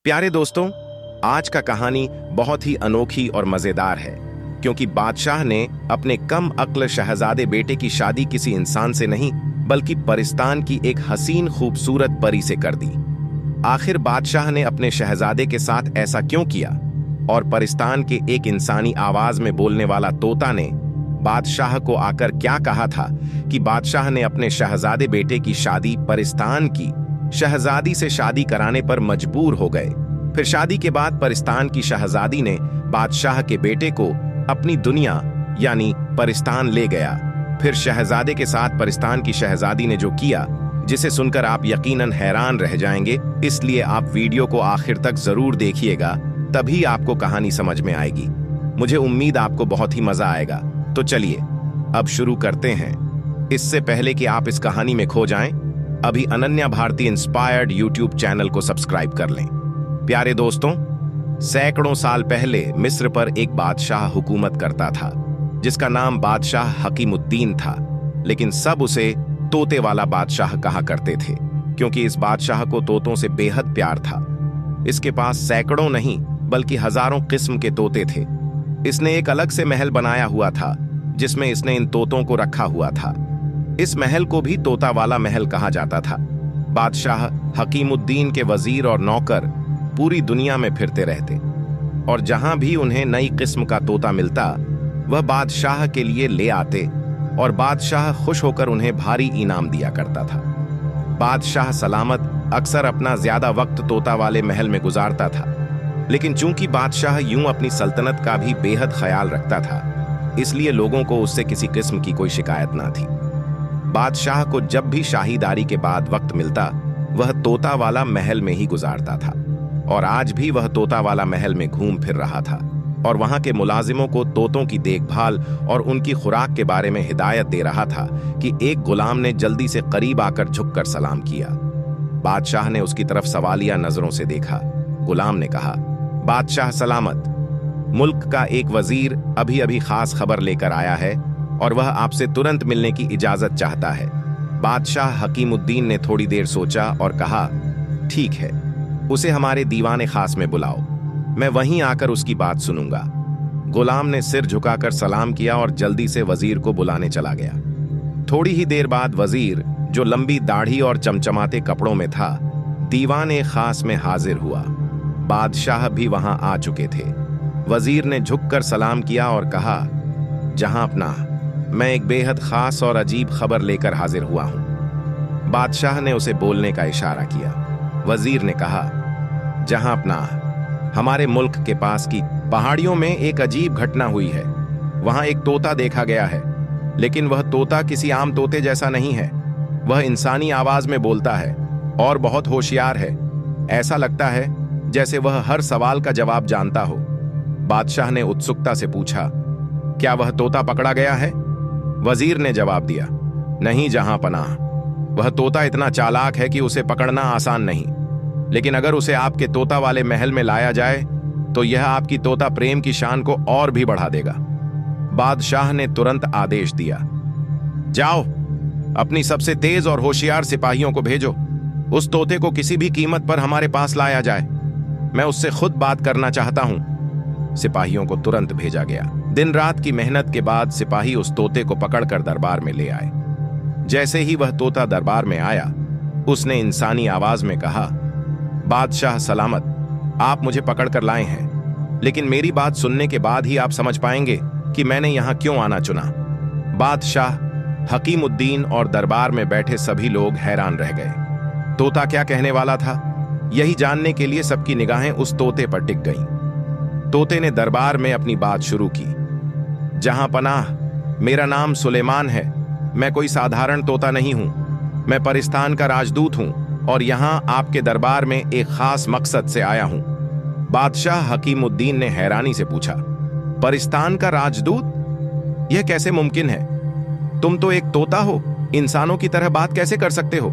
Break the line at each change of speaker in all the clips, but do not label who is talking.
प्यारे दोस्तों, आज का कहानी बहुत ही अनोखी और मजेदार है क्योंकि बादशाह ने अपने कम अक्ल शहजादे बेटे की शादी किसी इंसान से नहीं बल्कि परिस्तान की एक हसीन खूबसूरत परी से कर दी। आखिर बादशाह ने अपने शहजादे के साथ ऐसा क्यों किया और परिस्तान के एक इंसानी आवाज में बोलने वाला तोता ने बादशाह को आकर क्या कहा था कि बादशाह ने अपने शहजादे बेटे की शादी परिस्तान की शहजादी से शादी कराने पर मजबूर हो गए। फिर शादी के बाद परिस्तान की शहजादी ने बादशाह के बेटे को अपनी दुनिया यानी परिस्तान ले गया। फिर शहजादे के साथ परिस्तान की शहजादी ने जो किया, जिसे सुनकर आप यकीनन हैरान रह जाएंगे, इसलिए आप वीडियो को आखिर तक जरूर देखिएगा, तभी आपको कहानी समझ में आएगी। मुझे उम्मीद आपको बहुत ही मजा आएगा। तो चलिए अब शुरू करते हैं। इससे पहले कि आप इस कहानी में खो जाएं, अभी Ananya Bharti inspired YouTube channel को सब्सक्राइब कर लें। प्यारे दोस्तों, सैकड़ों साल पहले मिस्र पर एक बादशाह हुकूमत करता था जिसका नाम बादशाह हकीमुद्दीन था, लेकिन सब उसे तोते वाला बादशाह कहा करते थे क्योंकि इस बादशाह को तोतों से बेहद प्यार था। इसके पास सैकड़ों नहीं बल्कि हजारों किस्म के तोते थे। इसने एक अलग से महल बनाया हुआ था जिसमें इसने इन तोतों को रखा हुआ था। इस महल को भी तोता वाला महल कहा जाता था। बादशाह हकीमुद्दीन के वजीर और नौकर पूरी दुनिया में फिरते रहते और जहां भी उन्हें नई किस्म का तोता मिलता वह बादशाह के लिए ले आते और बादशाह खुश होकर उन्हें भारी इनाम दिया करता था। बादशाह सलामत अक्सर अपना ज्यादा वक्त तोता वाले महल में गुजारता था, लेकिन चूंकि बादशाह यूं अपनी सल्तनत का भी बेहद ख्याल रखता था, इसलिए लोगों को उससे किसी किस्म की कोई शिकायत ना थी। बादशाह को जब भी शाहीदारी के बाद वक्त मिलता वह तोता वाला महल में ही गुजारता था और आज भी वह तोता वाला महल में घूम फिर रहा था और वहां के मुलाजिमों को तोतों की देखभाल और उनकी खुराक के बारे में हिदायत दे रहा था कि एक गुलाम ने जल्दी से करीब आकर झुककर सलाम किया। बादशाह ने उसकी तरफ सवालिया नजरों से देखा। गुलाम ने कहा, बादशाह सलामत, मुल्क का एक वजीर अभी अभी खास खबर लेकर आया है और वह आपसे तुरंत मिलने की इजाजत चाहता है। बादशाह हकीमुद्दीन ने थोड़ी देर सोचा और कहा, ठीक है, उसे हमारे दीवाने खास में बुलाओ, मैं वहीं आकर उसकी बात सुनूंगा। गुलाम ने सिर झुकाकर सलाम किया और जल्दी से वजीर को बुलाने चला गया। थोड़ी ही देर बाद वजीर, जो लंबी दाढ़ी और चमचमाते कपड़ों में था, दीवाने खास में हाजिर हुआ। बादशाह भी वहां आ चुके थे। वजीर ने झुककर सलाम किया और कहा, जहां अपना, मैं एक बेहद खास और अजीब खबर लेकर हाजिर हुआ हूं। बादशाह ने उसे बोलने का इशारा किया। वजीर ने कहा, जहां अपना, हमारे मुल्क के पास की पहाड़ियों में एक अजीब घटना हुई है। वहां एक तोता देखा गया है, लेकिन वह तोता किसी आम तोते जैसा नहीं है। वह इंसानी आवाज में बोलता है और बहुत होशियार है। ऐसा लगता है जैसे वह हर सवाल का जवाब जानता हो। बादशाह ने उत्सुकता से पूछा, क्या वह तोता पकड़ा गया है? वजीर ने जवाब दिया, नहीं जहां पनाह, वह तोता इतना चालाक है कि उसे पकड़ना आसान नहीं, लेकिन अगर उसे आपके तोता वाले महल में लाया जाए तो यह आपकी तोता प्रेम की शान को और भी बढ़ा देगा। बादशाह ने तुरंत आदेश दिया, जाओ, अपनी सबसे तेज और होशियार सिपाहियों को भेजो। उस तोते को किसी भी कीमत पर हमारे पास लाया जाए। मैं उससे खुद बात करना चाहता हूं। सिपाहियों को तुरंत भेजा गया। दिन रात की मेहनत के बाद सिपाही उस तोते को पकड़कर दरबार में ले आए। जैसे ही वह तोता दरबार में आया, उसने इंसानी आवाज में कहा, बादशाह सलामत, आप मुझे पकड़कर लाए हैं, लेकिन मेरी बात सुनने के बाद ही आप समझ पाएंगे कि मैंने यहां क्यों आना चुना। बादशाह हकीमुद्दीन और दरबार में बैठे सभी लोग हैरान रह गए। तोता क्या कहने वाला था, यही जानने के लिए सबकी निगाहें उस तोते पर टिक गईं। तोते ने दरबार में अपनी बात शुरू की, जहां पनाह, मेरा नाम सुलेमान है। मैं कोई साधारण तोता नहीं हूं। मैं परिस्तान का राजदूत हूं और यहां आपके दरबार में एक खास मकसद से आया हूं। बादशाह हकीमुद्दीन ने हैरानी से पूछा, परिस्तान का राजदूत? यह कैसे मुमकिन है? तुम तो एक तोता हो, इंसानों की तरह बात कैसे कर सकते हो?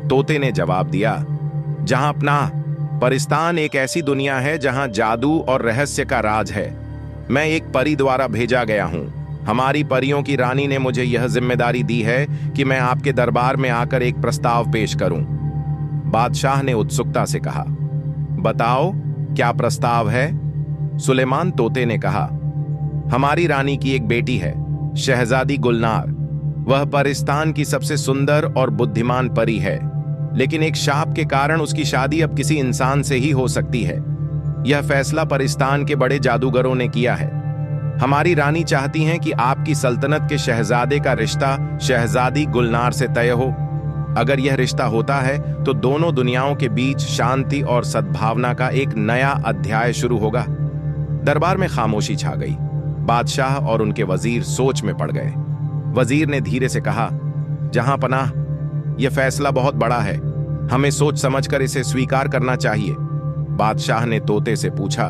तोते ने जवाब दिया, जहां अपना, परिस्तान एक ऐसी दुनिया है जहां जादू और रहस्य का राज है। मैं एक परी द्वारा भेजा गया हूं। हमारी परियों की रानी ने मुझे यह जिम्मेदारी दी है कि मैं आपके दरबार में आकर एक प्रस्ताव पेश करूं। बादशाह ने उत्सुकता से कहा, बताओ, क्या प्रस्ताव है? सुलेमान तोते ने कहा, हमारी रानी की एक बेटी है, शहजादी गुलनार। वह परिस्तान की सबसे सुंदर और बुद्धिमान परी है, लेकिन एक शाप के कारण उसकी शादी अब किसी इंसान से ही हो सकती है। यह फैसला परिस्तान के बड़े जादूगरों ने किया है। हमारी रानी चाहती हैं कि आपकी सल्तनत के शहजादे का रिश्ता शहजादी गुलनार से तय हो। अगर यह रिश्ता होता है तो दोनों दुनियाओं के बीच शांति और सद्भावना का एक नया अध्याय शुरू होगा। दरबार में खामोशी छा गई। बादशाह और उनके वजीर सोच में पड़ गए। वजीर ने धीरे से कहा, जहां पनाह, यह फैसला बहुत बड़ा है, हमें सोच समझकर इसे स्वीकार करना चाहिए। बादशाह ने तोते से पूछा,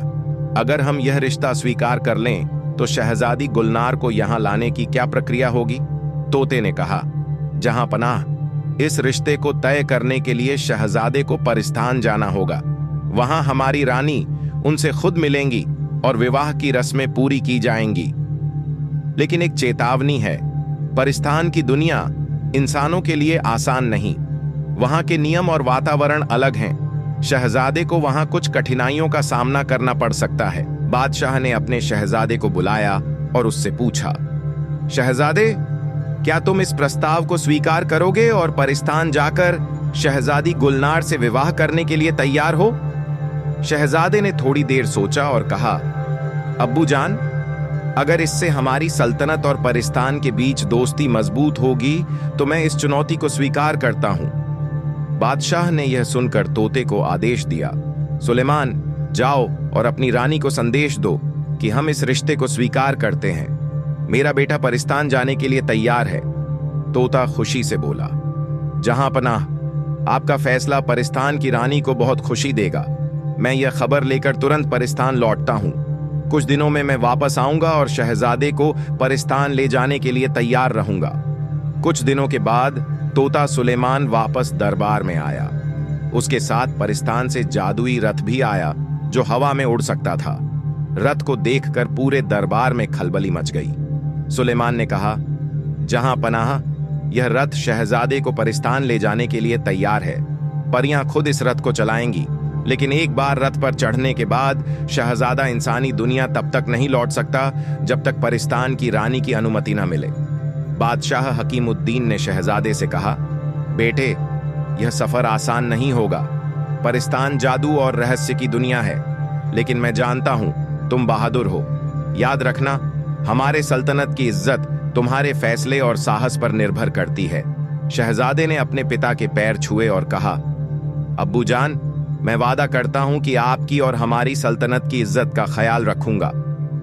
अगर हम यह रिश्ता स्वीकार कर लें तो शहजादी गुलनार को यहां लाने की क्या प्रक्रिया होगी? तोते ने कहा, जहां पनाह, इस रिश्ते को तय करने के लिए शहजादे को परिस्तान जाना होगा। वहां हमारी रानी उनसे खुद मिलेंगी और विवाह की रस्में पूरी की जाएंगी। लेकिन एक चेतावनी है, परिस्तान की दुनिया इंसानों के लिए आसान नहीं। वहां के नियम और वातावरण अलग हैं। शहजादे को वहां कुछ कठिनाइयों का सामना करना पड़ सकता है। बादशाह ने अपने शहजादे को बुलाया और उससे पूछा, शहजादे, क्या तुम इस प्रस्ताव को स्वीकार करोगे और परिस्तान जाकर शहजादी गुलनार से विवाह करने के लिए तैयार हो? शहजादे ने थोड़ी देर सोचा और कहा, अब्बू जान, अगर इससे हमारी सल्तनत और परिस्तान के बीच दोस्ती मजबूत होगी तो मैं इस चुनौती को स्वीकार करता हूं। बादशाह ने यह सुनकर तोते को आदेश दिया, सुलेमान, जाओ और अपनी रानी को संदेश दो कि हम इस रिश्ते को स्वीकार करते हैं। मेरा बेटा परिस्तान जाने के लिए तैयार है। तोता खुशी से बोला, जहां पनाह, आपका फैसला परिस्तान की रानी को बहुत खुशी देगा। मैं यह खबर लेकर तुरंत परिस्तान लौटता हूं। कुछ दिनों में मैं वापस आऊंगा और शहजादे को परिस्तान ले जाने के लिए तैयार रहूंगा। कुछ दिनों के बाद तोता सुलेमान वापस दरबार में आया। उसके साथ परिस्तान से जादुई रथ भी आया जो हवा में उड़ सकता था। रथ को देखकर पूरे दरबार में खलबली मच गई। सुलेमान ने कहा, जहां पनाह, यह रथ शहजादे को परिस्तान ले जाने के लिए तैयार है। परियां खुद इस रथ को चलाएंगी, लेकिन एक बार रथ पर चढ़ने के बाद शहजादा इंसानी दुनिया तब तक नहीं लौट सकता जब तक परिस्तान की रानी की अनुमति न मिले। बादशाह हकीमुद्दीन ने शहजादे से कहा, बेटे, यह सफर आसान नहीं होगा। परिस्तान जादू और रहस्य की दुनिया है, लेकिन मैं जानता हूं तुम बहादुर हो। याद रखना, हमारे सल्तनत की इज्जत तुम्हारे फैसले और साहस पर निर्भर करती है। शहजादे ने अपने पिता के पैर छुए और कहा, अब्बू जान, मैं वादा करता हूं कि आपकी और हमारी सल्तनत की इज्जत का ख्याल रखूंगा।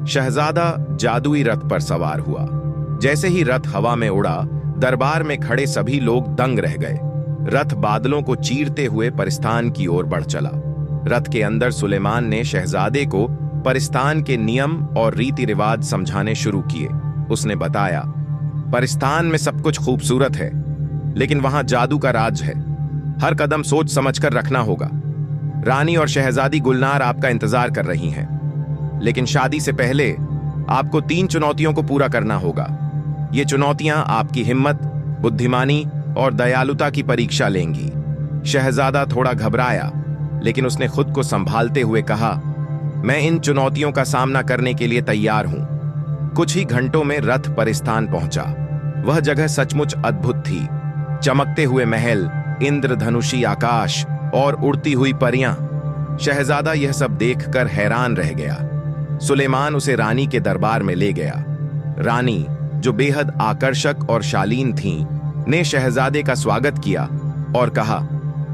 शहजादा जादुई रथ पर सवार हुआ। जैसे ही रथ हवा में उड़ा, दरबार में खड़े सभी लोग दंग रह गए। रथ बादलों को चीरते हुए परिस्तान की ओर बढ़ चला। रथ के अंदर सुलेमान ने शहजादे को परिस्तान के नियम और रीति रिवाज समझाने शुरू किए। उसने बताया, परिस्तान में सब कुछ खूबसूरत है, लेकिन वहां जादू का राज है। हर कदम सोच समझकर रखना होगा। रानी और शहजादी गुलनार आपका इंतजार कर रही हैं, लेकिन शादी से पहले आपको 3 चुनौतियों को पूरा करना होगा। ये चुनौतियां आपकी हिम्मत, बुद्धिमानी और दयालुता की परीक्षा लेंगी। शहजादा थोड़ा घबराया, लेकिन उसने खुद को संभालते हुए कहा, मैं इन चुनौतियों का सामना करने के लिए तैयार हूं। कुछ ही घंटों में रथ परिस्तान पहुंचा। वह जगह सचमुच अद्भुत थी। चमकते हुए महल, इंद्रधनुषी आकाश और उड़ती हुई परियां। शहजादा यह सब देखकर हैरान रह गया। सुलेमान उसे रानी के दरबार में ले गया। रानी, जो बेहद आकर्षक और शालीन थीं, ने शहजादे का स्वागत किया और कहा,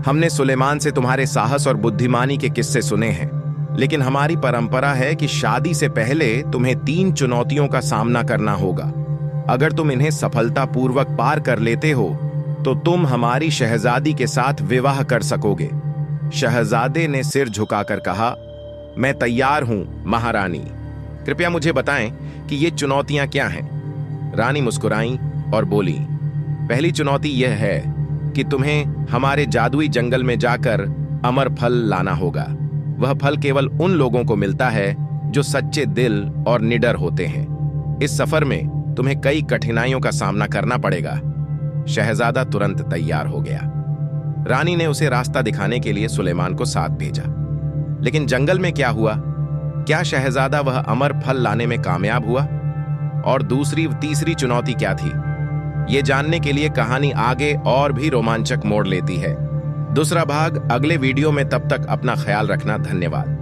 हमने सुलेमान से तुम्हारे साहस और बुद्धिमानी के किस्से सुने हैं, लेकिन हमारी परंपरा है कि शादी से पहले तुम्हें 3 चुनौतियों का सामना करना होगा। अगर तुम इन्हें सफलतापूर्वक पार कर लेते हो तो तुम हमारी शहजादी के साथ विवाह कर सकोगे। शहजादे ने सिर झुकाकर कहा, मैं तैयार हूं महारानी। कृपया मुझे बताएं कि ये चुनौतियां क्या हैं। रानी मुस्कुराई और बोली, पहली चुनौती यह है कि तुम्हें हमारे जादुई जंगल में जाकर अमर फल लाना होगा। वह फल केवल उन लोगों को मिलता है जो सच्चे दिल और निडर होते हैं। इस सफर में तुम्हें कई कठिनाइयों का सामना करना पड़ेगा। शहजादा तुरंत तैयार हो गया। रानी ने उसे रास्ता दिखाने के लिए सुलेमान को साथ भेजा। लेकिन जंगल में क्या हुआ? क्या शहजादा वह अमर फल लाने में कामयाब हुआ? और दूसरी तीसरी चुनौती क्या थी? ये जानने के लिए कहानी आगे और भी रोमांचक मोड़ लेती है। दूसरा भाग अगले वीडियो में, तब तक अपना ख्याल रखना। धन्यवाद।